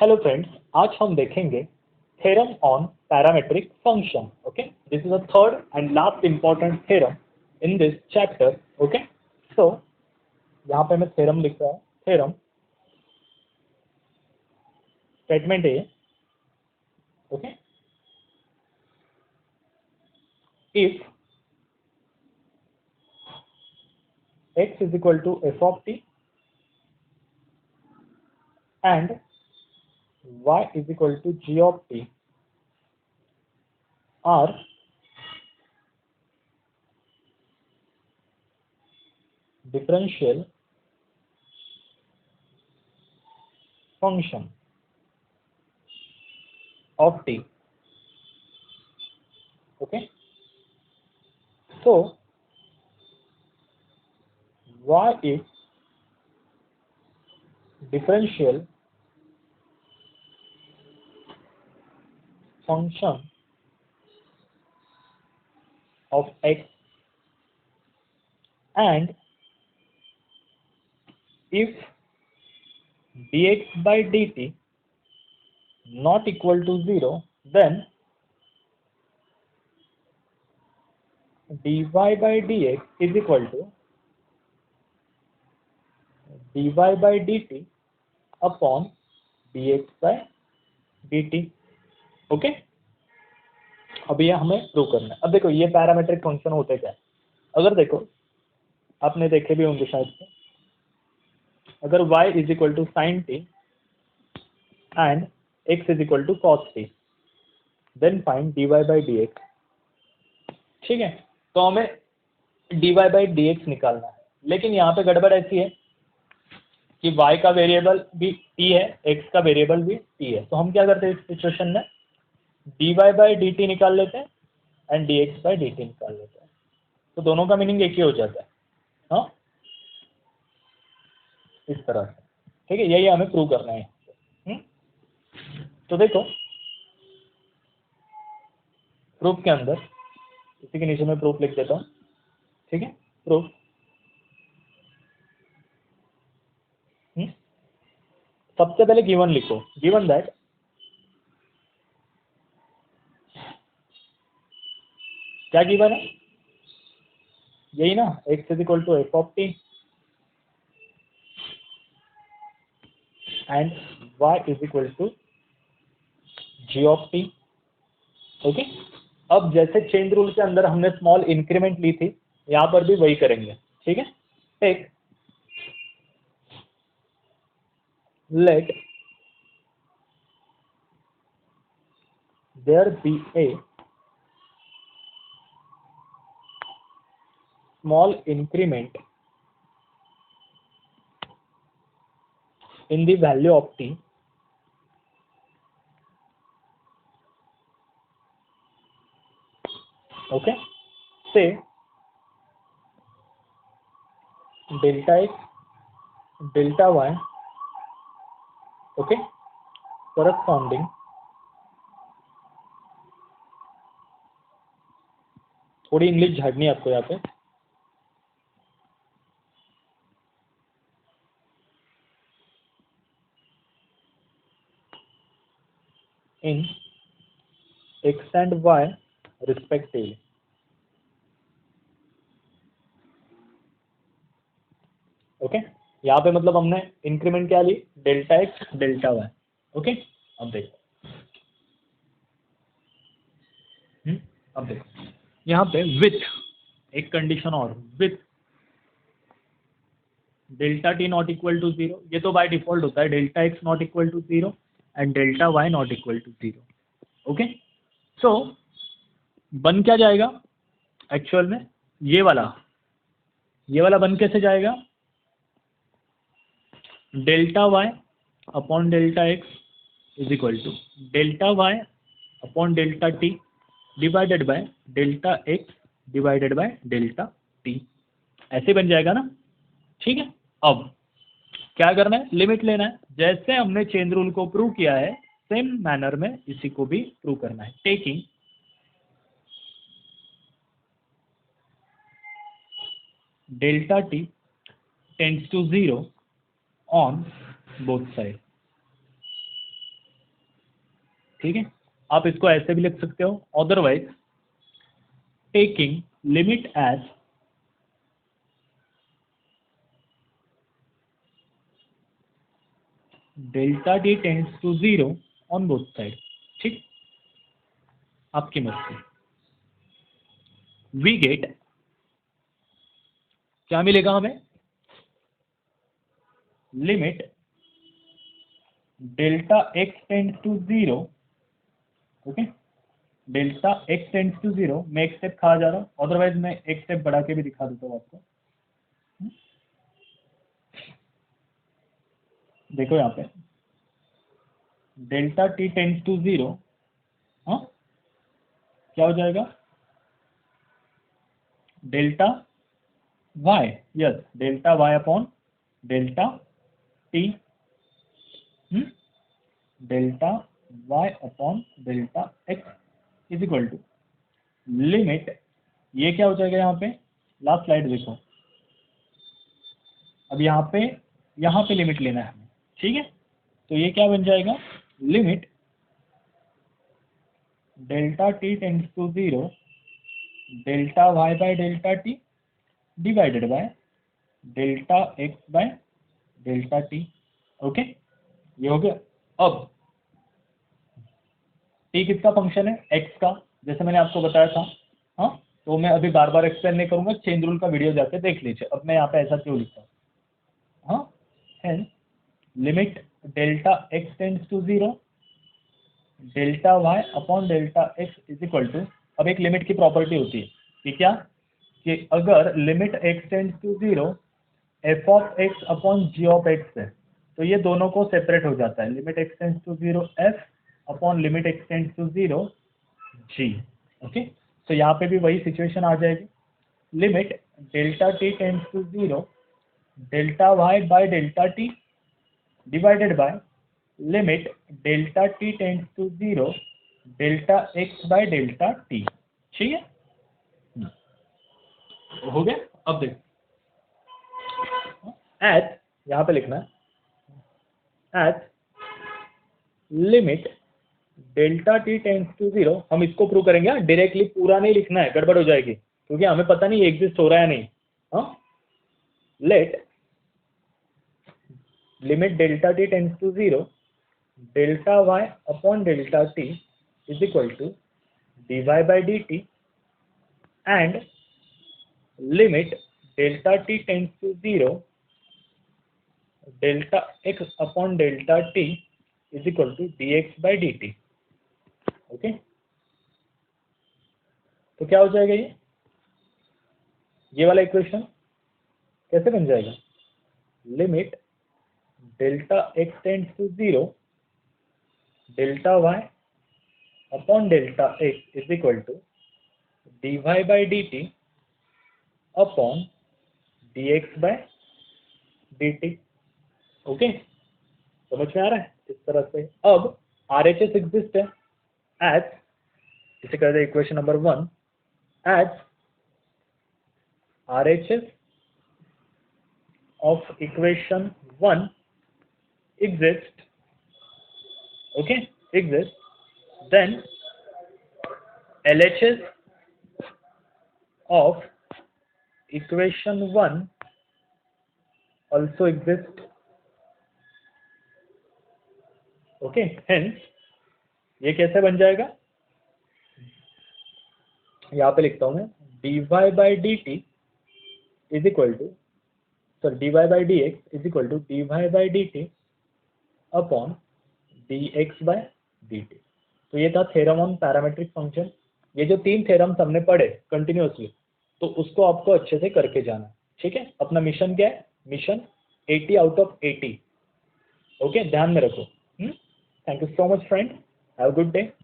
Hello friends, आज हम देखेंगे theorem on parametric function. Okay, this is the third and last important theorem in this chapter. Okay, so यहाँ पे मैं theorem लिख रहा हूँ. Theorem statement A. Okay, if x is equal to f of t and y is equal to g of t are differential function of t. Okay, so y is differential function of x, and if dx by dt not equal to 0, then dy by dx is equal to dy by dt upon dx by dt. Okay, अब ये हमें prove करना है. अब देखो ये parametric function होते क्या है. अगर देखो, आपने देखे भी होंगे शायद से, अगर y is equal to sine t and x is equal to cos t, then find dy by d x. ठीक है, तो हमें dy बाई डी एक्स निकालना है. लेकिन यहाँ पे गड़बड़ ऐसी है कि y का वेरिएबल भी t है, x का वेरिएबल भी t है. तो हम क्या करते हैं इस सिचुएशन में, dy बाई dt निकाल लेते हैं एंड dx बाई dt निकाल लेते हैं. तो दोनों का मीनिंग एक ही हो जाता है. हाँ, इस तरह से. ठीक है, यही हमें प्रूव करना है. तो देखो, प्रूफ के अंदर इसी के नीचे मैं प्रूफ लिख देता हूँ. ठीक है, प्रूफ. सबसे पहले गिवन लिखो. गिवन दैट क्या गिवन है, यही ना, x is equal to f of t and y is equal to g of t. Okay, अब जैसे चेन रूल के अंदर हमने स्मॉल इंक्रीमेंट ली थी, यहाँ पर भी वही करेंगे. ठीक है, take let there be a small increment in the value of t okay, say delta x delta y. okay, corresponding थोड़ी इंग्लिश झाड़नी है आपको यहाँ पे. in x and y respectively. Okay, यहाँ पे मतलब हमने इंक्रीमेंट क्या ली, delta x delta y. Okay, अब देखो, अब देखो यहाँ पे विथ एक कंडीशन और, with delta t not equal to 0. ये तो बाय डिफॉल्ट होता है, delta x not equal to 0 and delta y not equal to 0. Okay, so बन क्या जाएगा एक्चुअल में, ये वाला बन कैसे जाएगा, delta y upon delta x is equal to delta y upon delta t divided by delta x divided by delta t. ऐसे बन जाएगा ना. ठीक है, अब क्या करना है, लिमिट लेना है. जैसे हमने चेन रूल को प्रूव किया है, सेम मैनर में इसी को भी प्रूव करना है. Taking delta t tends to 0 on both sides. ठीक है, आप इसको ऐसे भी लिख सकते हो, otherwise taking limit as delta t tends to 0 on both side. ठीक, आपकी मर्जी। वी गेट, क्या मिलेगा हमें, limit delta x tends to 0, okay, delta x tends to 0, मैं एक स्टेप खा जा रहा हूँ, अदरवाइज मैं एक स्टेप बढ़ा के भी दिखा देता हूँ आपको। देखो यहाँ पे डेल्टा टी टेंड्स टू 0, हाँ क्या हो जाएगा, delta y, yes, delta y upon delta t, delta y upon delta x is equal to limit, ये क्या हो जाएगा यहाँ पे, लास्ट स्लाइड देखो, अब यहाँ पे लिमिट लेना है हमें, ठीक है, तो ये क्या बन जाएगा, limit delta t tends to 0 delta y by delta t divided by delta x by delta t. Okay, ये हो गया। अब टी किसका फंक्शन है, एक्स का, जैसे मैंने आपको बताया था, हाँ, तो मैं अभी बार बार एक्सप्लेन नहीं करूंगा, चेन रूल का वीडियो जाके देख लीजिए। अब मैं यहाँ पे ऐसा क्यों लिखता हूँ, हाँ, hence limit delta x tends to 0 delta y upon delta x is equal to, अब एक लिमिट की प्रॉपर्टी होती है कि क्या, कि अगर limit x tends to 0 f of x upon g of x है, तो ये दोनों को सेपरेट हो जाता है, limit x tends to 0 f upon limit x tends to 0 g. Okay, तो यहाँ पे भी वही सिचुएशन आ जाएगी, limit delta t tends to 0 delta y by delta t divided by limit delta t tends to 0 delta x by delta T. ठीक है, हो गया। अब देख, एट, यहाँ पे लिखना है at limit delta t tends to 0, हम इसको प्रूव करेंगे, डायरेक्टली पूरा नहीं लिखना है, गड़बड़ हो जाएगी, क्योंकि हमें पता नहीं एग्जिस्ट हो रहा है या नहीं। हाँ, let limit delta t tends to 0 delta y upon delta t is equal to d y by d t and limit delta t tends to 0 delta x upon delta t is equal to d x by d t. Okay, तो क्या हो जाएगा, ये वाला equation कैसे बन जाएगा, limit delta x tends to 0 delta y upon delta x is equal to d y by d t upon d x by d t. Okay, समझ में आ रहा है इस तरह से। अब आर एच एस एग्जिस्ट है एज, इसे कहते हैं equation number 1, as R H S of equation 1 exists, okay, exists, then LHS of equation 1 also exists, okay, hence ये कैसे बन जाएगा, यहाँ पे लिखता हूँ मैं, dy by dt is equal to, sir dy by dx is equal to dy by dt upon dx by dt। तो ये था थ्योरम ऑन पैरामेट्रिक फंक्शन। ये जो 3 थ्योरम्स हमने पढ़े कंटिन्यूअसली, तो उसको आपको अच्छे से करके जाना, ठीक है। अपना मिशन क्या है, मिशन 80 आउट ऑफ 80। ओके, ध्यान में रखो। Thank you so much friend, have a good day.